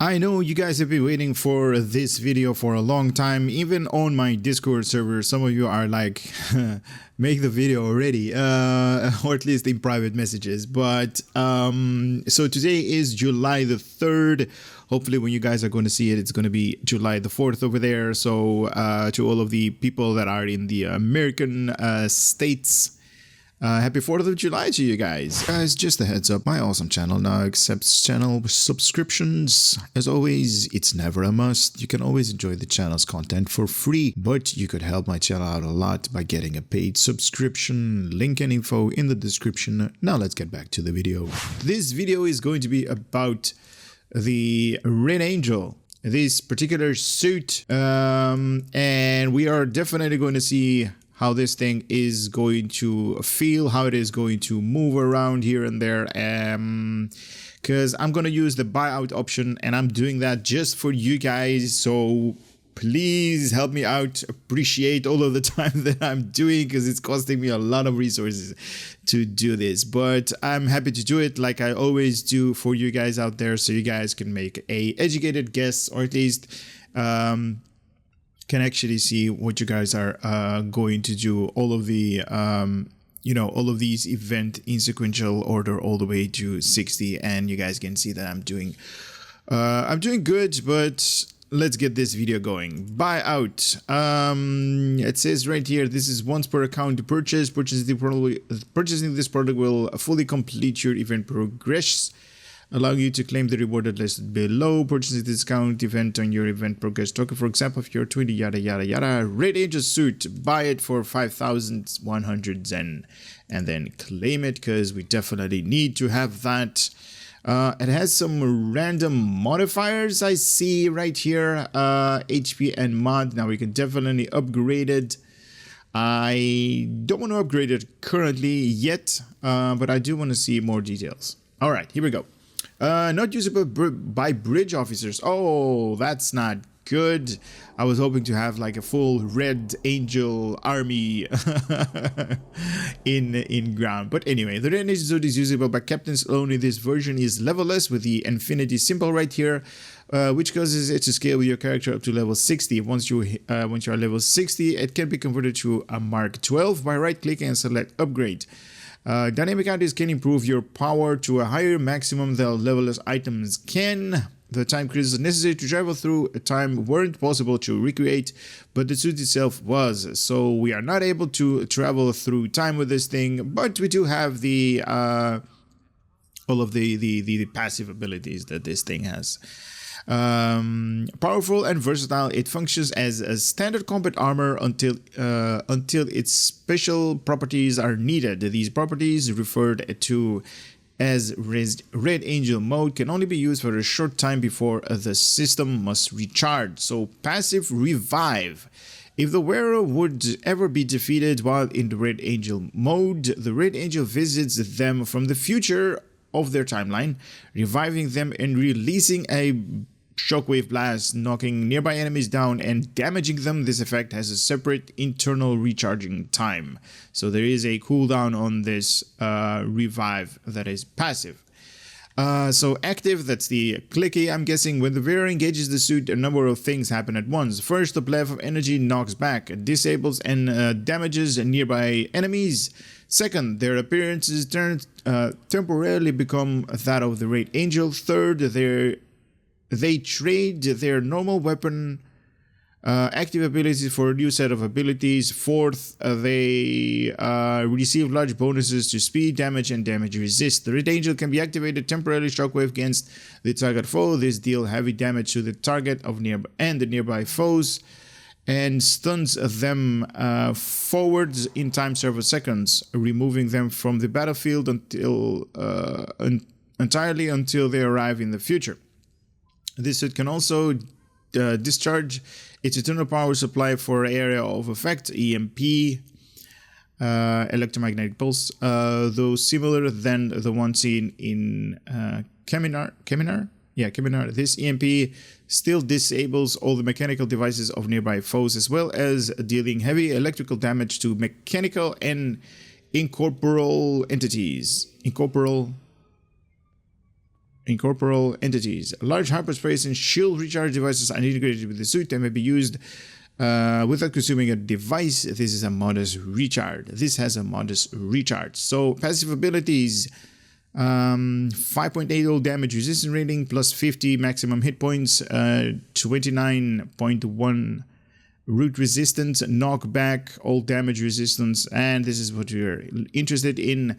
I know you guys have been waiting for this video for a long time. Even on my Discord server, some of you are like, make the video already, or at least in private messages. But so today is July the 3rd. Hopefully when you guys are going to see it, it's going to be July the 4th over there. So to all of the people that are in the American states, happy 4th of July to you guys. Guys, just a heads up, my awesome channel now accepts channel subscriptions. As always, it's never a must. You can always enjoy the channel's content for free, but you could help my channel out a lot by getting a paid subscription. Link and info in the description. Now let's get back to the video. This video is going to be about the Red Angel, this particular suit, and we are definitely going to see how this thing is going to feel, how it is going to move around here and there, because I'm going to use the buyout option, and I'm doing that just for you guys, so please help me out. Appreciate all of the time that I'm doing, because it's costing me a lot of resources to do this, but I'm happy to do it like I always do for you guys out there, so you guys can make a educated guess, or at least can actually see what you guys are going to do. All of the all of these event in sequential order all the way to 60, and you guys can see that I'm doing good. But let's get this video going. Buyout. It says right here, this is once per account to purchase. Purchasing this product will fully complete your event progress, allowing you to claim the reward listed below. Purchase a discount event on your event progress token. For example, if you're 20 yada yada yada. Red Angel suit, buy it for 5,100 Zen and then claim it, because we definitely need to have that. It has some random modifiers I see right here, HP and mod. Now we can definitely upgrade it. I don't want to upgrade it currently yet, but I do want to see more details. All right, here we go. Not usable by bridge officers. Oh, that's not good. I was hoping to have like a full Red Angel army in ground. But anyway, the Red Angel suit is usable by captains only. This version is levelless with the infinity symbol right here, which causes it to scale with your character up to level 60. Once you are level 60, it can be converted to a Mark 12 by right-clicking and select Upgrade. Dynamic items can improve your power to a higher maximum than levelless items can. The time credits necessary to travel through a time weren't possible to recreate, but the suit itself was. So we are not able to travel through time with this thing, but we do have the all of the passive abilities that this thing has. Powerful and versatile, it functions as a standard combat armor until its special properties are needed. These properties, referred to as Red Angel mode, can only be used for a short time before the system must recharge. So passive revive. If the wearer would ever be defeated while in the Red Angel mode, the Red Angel visits them from the future of their timeline, reviving them and releasing a shockwave blast, knocking nearby enemies down and damaging them. This effect has a separate internal recharging time, so there is a cooldown on this revive that is passive. So active, that's the clicky. I'm guessing when the wearer engages the suit, a number of things happen at once. First, the blast of energy knocks back, disables and damages nearby enemies. Second, their appearances temporarily become that of the Red Angel. Third, they trade their normal weapon active abilities for a new set of abilities. Fourth, they receive large bonuses to speed, damage, and damage resist. The Red Angel can be activated temporarily shockwave against the target foe. This deals heavy damage to the target of the nearby foes and stuns them forwards in time several seconds, removing them from the battlefield entirely until they arrive in the future. This suit can also discharge its eternal power supply for area of effect, EMP, electromagnetic pulse, though similar than the one seen in Kaminar. Yeah, Kaminar. This EMP still disables all the mechanical devices of nearby foes, as well as dealing heavy electrical damage to mechanical and incorporeal entities. incorporeal entities. Large hyperspace and shield recharge devices are integrated with the suit and may be used without consuming a device. This is a modest recharge. This has a modest recharge. So passive abilities, 5.8 all damage resistance rating, plus 50 maximum hit points, 29.1 root resistance, knockback, all damage resistance, and this is what we're interested in.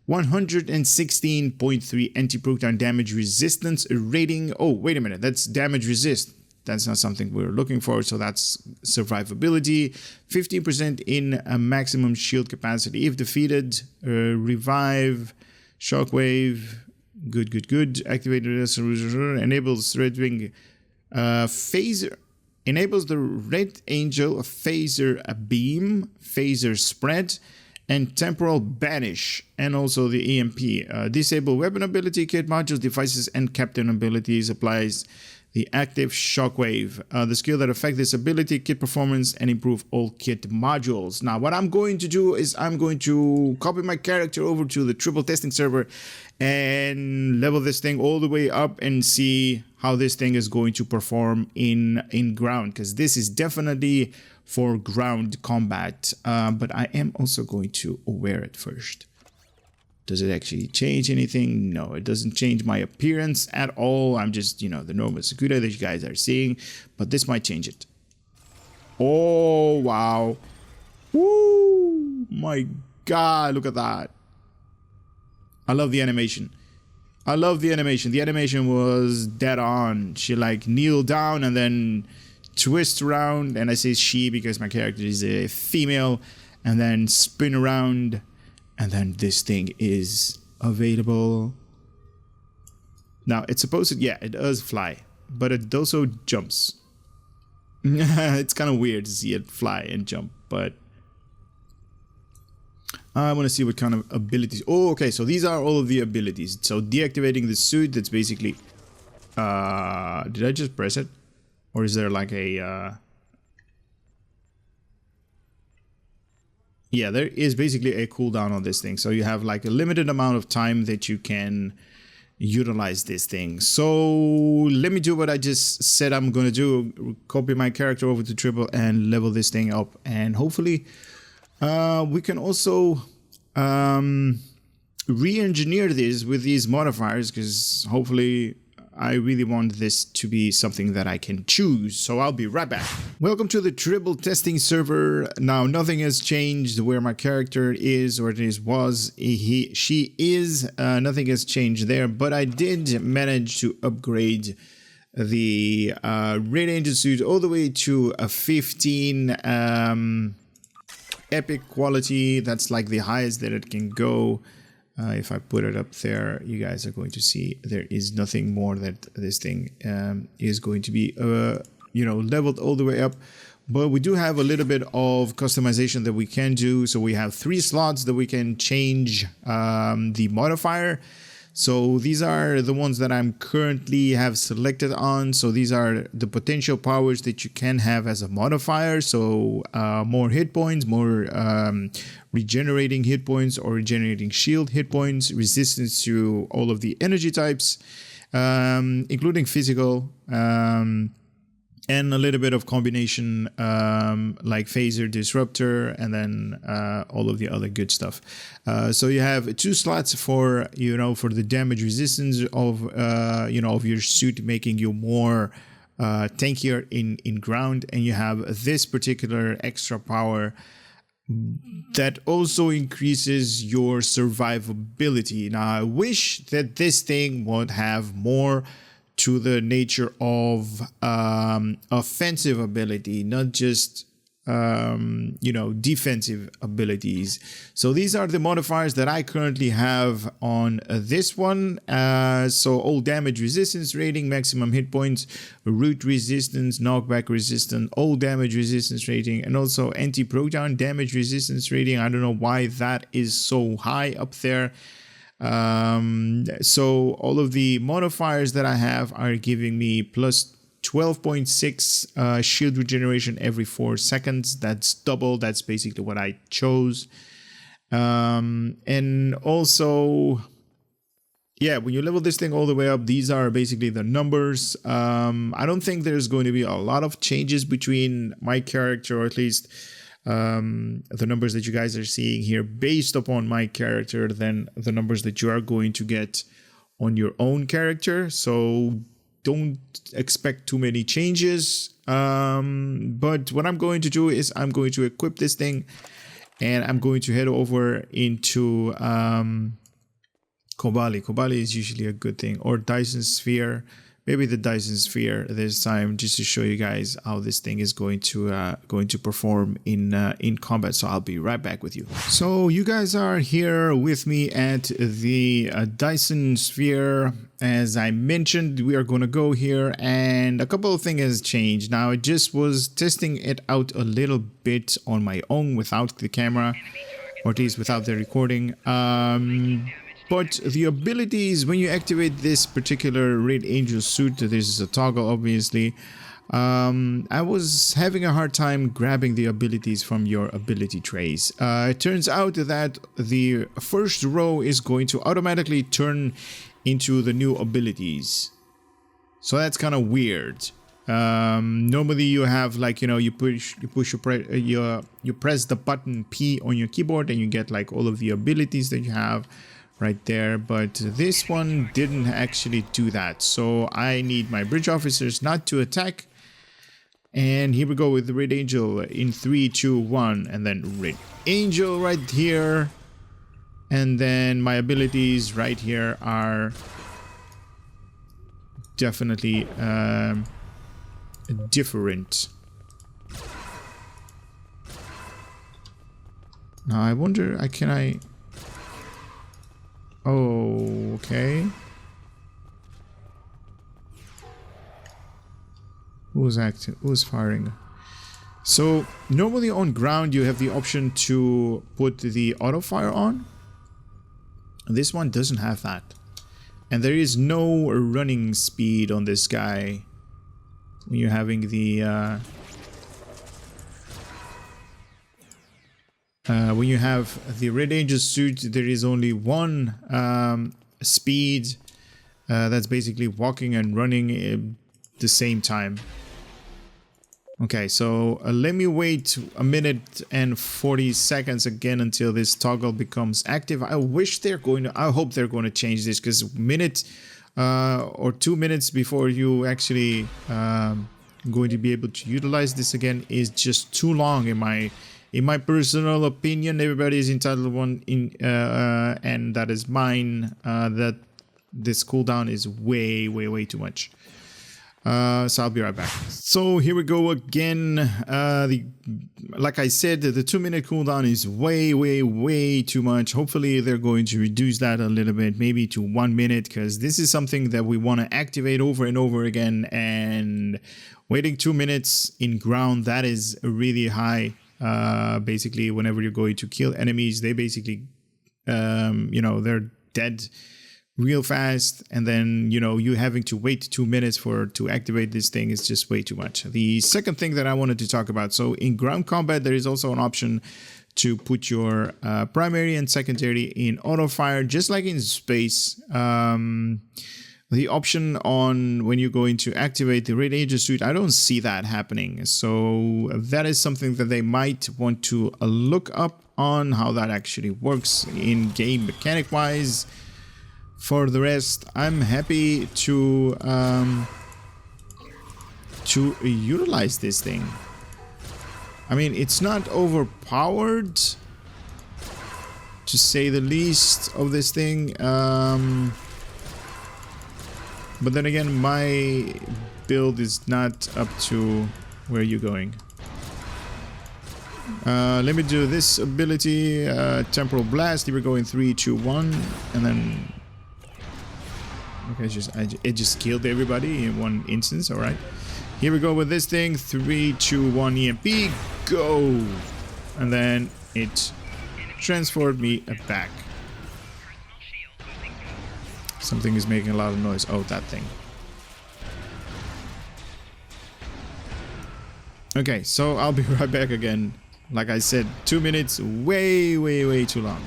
116.3 anti-proton damage resistance rating. Oh, wait a minute, that's damage resist. That's not something we're looking for, so that's survivability. 15% in a maximum shield capacity if defeated. Revive, shockwave, good. Activated enables Red Wing phaser. Enables the Red Angel phaser beam, phaser spread, and temporal banish, and also the EMP. Disable weapon ability, kit modules, devices, and captain abilities. Applies the active shockwave, the skill that affects this ability, kit performance, and improve all kit modules. Now, what I'm going to do is I'm going to copy my character over to the triple testing server and level this thing all the way up and see how this thing is going to perform in ground, because this is definitely for ground combat, but I am also going to wear it first. Does it actually change anything? No, it doesn't change my appearance at all. I'm just, the normal Sakura that you guys are seeing, but this might change it. Oh, wow. Woo! My God, look at that. I love the animation. I love the animation. The animation was dead on. She like kneel down and then twist around, and I say she because my character is a female, and then spin around, and then this thing is available. Now it's supposed to, yeah, it does fly, but it also jumps. It's kind of weird to see it fly and jump, but I want to see what kind of abilities. Oh, okay, so these are all of the abilities. So deactivating the suit, that's basically did I just press it? Or is there like a yeah, there is basically a cooldown on this thing. So you have like a limited amount of time that you can utilize this thing. So let me do what I just said I'm going to do. Copy my character over to triple and level this thing up. And hopefully we can also re-engineer this with these modifiers, because hopefully I really want this to be something that I can choose, so I'll be right back. Welcome to the triple testing server. Now, nothing has changed where my character is, or she is. Nothing has changed there, but I did manage to upgrade the Red Angel suit all the way to a 15 epic quality. That's like the highest that it can go. If I put it up there, you guys are going to see there is nothing more that this thing is going to be, leveled all the way up. But we do have a little bit of customization that we can do. So we have 3 slots that we can change the modifier. So these are the ones that I'm currently have selected on. So these are the potential powers that you can have as a modifier. So more hit points, more regenerating hit points or regenerating shield hit points, resistance to all of the energy types, including physical, and a little bit of combination like phaser, disruptor, and then all of the other good stuff. So you have 2 slots for for the damage resistance of of your suit, making you more tankier in ground, and you have this particular extra power that also increases your survivability. Now, I wish that this thing would have more to the nature of offensive ability, not just defensive abilities. So these are the modifiers that I currently have on this one. So all damage resistance rating, maximum hit points, root resistance, knockback resistance, all damage resistance rating, and also anti-proton damage resistance rating. I don't know why that is so high up there. So all of the modifiers that I have are giving me plus 12.6 shield regeneration every 4 seconds. That's double. That's basically what I chose. And also, yeah, when you level this thing all the way up, these are basically the numbers. I don't think there's going to be a lot of changes between my character, or at least the numbers that you guys are seeing here based upon my character than the numbers that you are going to get on your own character. So don't expect too many changes. But what I'm going to do is I'm going to equip this thing, and I'm going to head over into Kobali. Kobali is usually a good thing, or Dyson Sphere. Maybe the Dyson Sphere this time, just to show you guys how this thing is going to perform in combat. So I'll be right back with you. So you guys are here with me at the Dyson Sphere. As I mentioned, we are going to go here, and a couple of things has changed. Now, I just was testing it out a little bit on my own without the camera, or at least without the recording. But the abilities, when you activate this particular Red Angel suit, this is a toggle obviously, I was having a hard time grabbing the abilities from your ability trays. It turns out that the first row is going to automatically turn into the new abilities. So that's kind of weird. Normally you have, like, you know, you press the button P on your keyboard and you get like all of the abilities that you have right there, but this one didn't actually do that. So I need my bridge officers not to attack, and here we go with the Red Angel in 3, 2, 1, and then Red Angel right here, and then my abilities right here are definitely different. Now I wonder, can I oh, okay. Who's active? Who's firing? So normally on ground you have the option to put the auto fire on. This one doesn't have that, and there is no running speed on this guy when you're having the when you have the Red Angel suit. There is only one speed, that's basically walking and running at the same time. Okay, so let me wait a minute and 40 seconds again until this toggle becomes active. I hope they're going to change this, because minute or 2 minutes before you actually going to be able to utilize this again is just too long in my personal opinion. Everybody is entitled to one, and that is mine. That this cooldown is way too much. So I'll be right back. So here we go again. Like I said, the 2-minute cooldown is way too much. Hopefully they're going to reduce that a little bit, maybe to 1 minute, because this is something that we want to activate over and over again. And waiting 2 minutes in ground, that is really high. Basically, whenever you're going to kill enemies, they basically, you know, they're dead real fast, and then, you know, you having to wait 2 minutes to activate this thing is just way too much. The second thing that I wanted to talk about, so in ground combat there is also an option to put your primary and secondary in auto fire, just like in space. The option on when you're going to activate the Red Angel suit, I don't see that happening. So that is something that they might want to look up on, how that actually works in game mechanic wise. For the rest, I'm happy to utilize this thing. I mean, it's not overpowered, to say the least, of this thing. But then again, my build is not up to where you're going. Let me do this ability, Temporal Blast. Here we go in 3, 2, 1, and then... Okay, it just killed everybody in one instance. All right, here we go with this thing. 3, 2, 1, EMP, go! And then it transferred me back. Something is making a lot of noise. Oh, that thing. Okay, so I'll be right back again. Like I said, 2 minutes, way too long.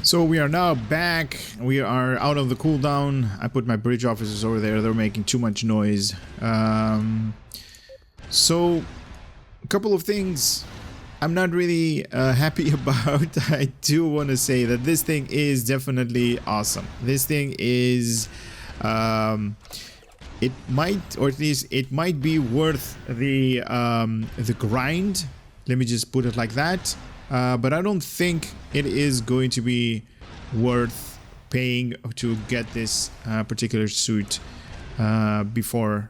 So we are now back. We are out of the cooldown. I put my bridge officers over there. They're making too much noise. So a couple of things I'm not really happy about. I do want to say that this thing is definitely awesome. This thing is it might, or at least it might be worth the grind. Let me just put it like that. But I don't think it is going to be worth paying to get this particular suit before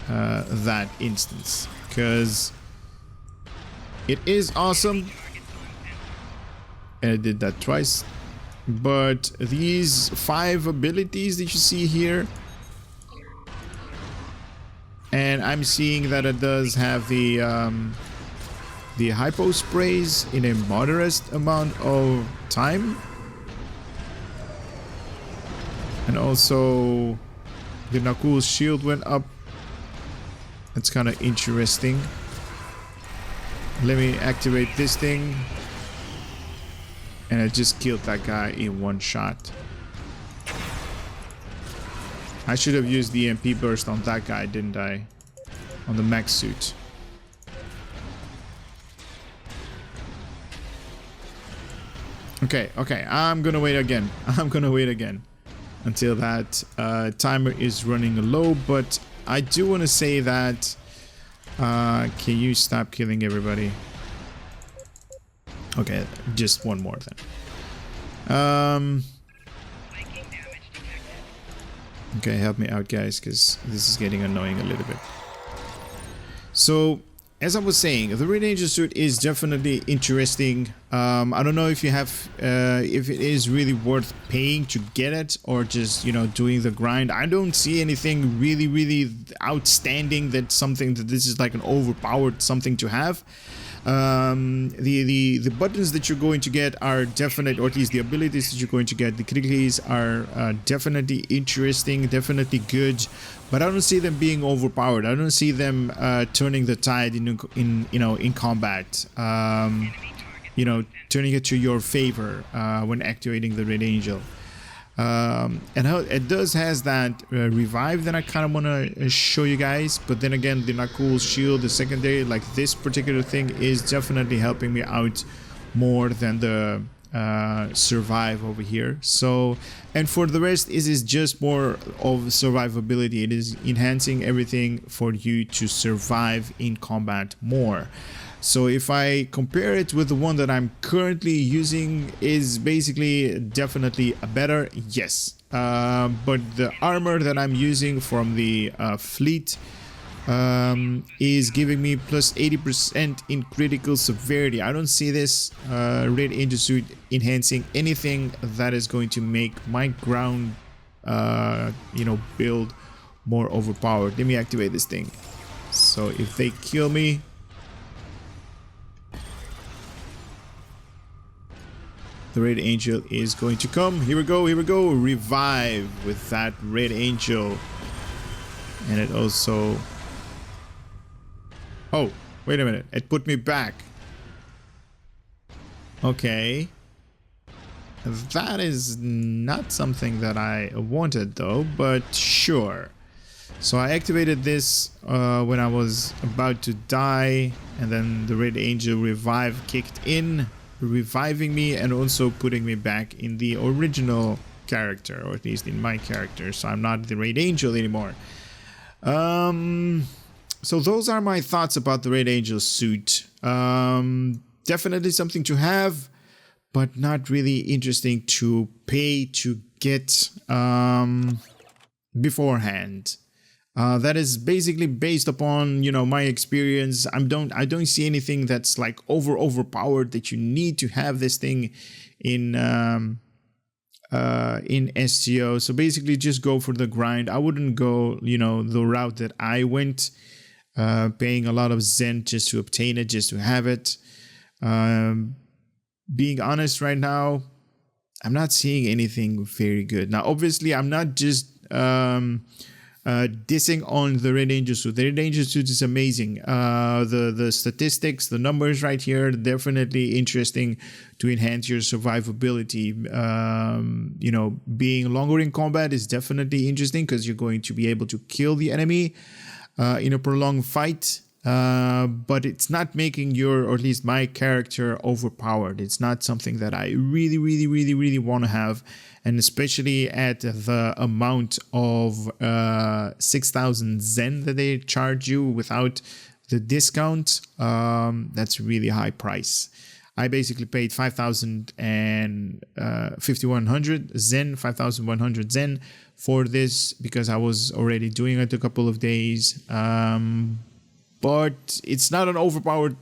that instance, because it is awesome and I did that twice, but these 5 abilities that you see here, and I'm seeing that it does have the hypo sprays in a moderate amount of time, and also the Nakul's shield went up. That's kind of interesting. Let me activate this thing, and I just killed that guy in one shot. I should have used the EMP burst on that guy, didn't I? On the mech suit. Okay, I'm gonna wait again. Until that timer is running low, but I do want to say that can you stop killing everybody? Okay, just one more then. Okay, help me out, guys, because this is getting annoying a little bit. So, as I was saying, the Red Angel suit is definitely interesting. I don't know if you have, if it is really worth paying to get it, or just, you know, doing the grind. I don't see anything really outstanding that's something that this is like an overpowered something to have. The buttons that you're going to get are definite, or at least the abilities that you're going to get, the criticalities are definitely interesting, definitely good, but I don't see them being overpowered. I don't see them turning the tide in combat. You know, turning it to your favor when activating the Red Angel. And it does has that revive that I kind of want to show you guys, but then again, the Nakul's shield, the secondary, like this particular thing is definitely helping me out more than the survive over here. So, and for the rest, it is just more of survivability. It is enhancing everything for you to survive in combat more. So if I compare it with the one that I'm currently using, is basically definitely a better, yes. But the armor that I'm using from the fleet is giving me plus 80% in critical severity. I don't see this Red Angel suit enhancing anything that is going to make my ground, you know, build more overpowered. Let me activate this thing. So if they kill me, the Red Angel is going to come. Here we go, revive with that Red Angel. And it also... oh, wait a minute, it put me back. Okay. That is not something that I wanted though, but sure. So I activated this when I was about to die, and then the Red Angel revive kicked in, reviving me and also putting me back in the original character, or at least in my character, so I'm not the Red Angel anymore. So those are my thoughts about the Red Angel suit. Definitely something to have, but not really interesting to pay to get beforehand. That is basically based upon, you know, my experience. I don't see anything that's like overpowered that you need to have this thing in STO. So basically just go for the grind. I wouldn't go, you know, the route that I went, paying a lot of Zen just to obtain it, just to have it. Being honest right now, I'm not seeing anything very good. Now, obviously, I'm not just dissing on the Red Angel suit. The Red Angel suit is amazing. The statistics, the numbers right here, definitely interesting to enhance your survivability. You know, being longer in combat is definitely interesting because you're going to be able to kill the enemy in a prolonged fight. But it's not making your, or at least my character, overpowered. It's not something that I really want to have, and especially at the amount of 6,000 Zen that they charge you without the discount. That's a really high price. I basically paid 5,100 Zen, 5,100 Zen for this because I was already doing it a couple of days. But it's not an overpowered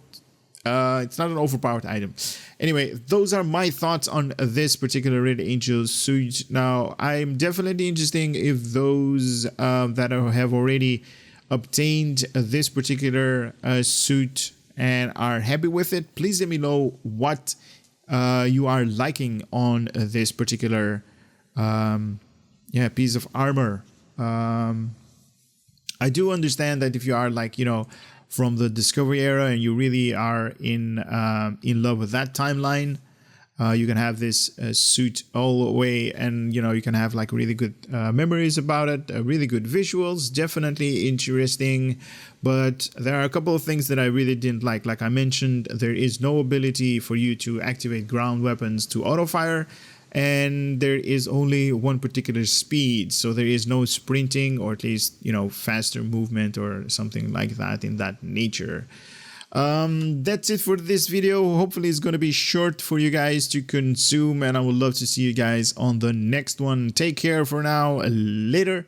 item. Anyway, those are my thoughts on this particular Red Angel suit. Now, I'm definitely interested if those that have already obtained this particular suit and are happy with it, please let me know what you are liking on this particular piece of armor. I do understand that if you are like, you know, from the Discovery era and you really are in love with that timeline, you can have this suit all the way, and you know, you can have like really good memories about it, really good visuals, definitely interesting. But there are a couple of things that I really didn't like. Like I mentioned, there is no ability for you to activate ground weapons to auto fire, and there is only one particular speed, so there is no sprinting, or at least, you know, faster movement or something like that in that nature. That's it for this video. Hopefully it's going to be short for you guys to consume, and I would love to see you guys on the next one. Take care for now. Later.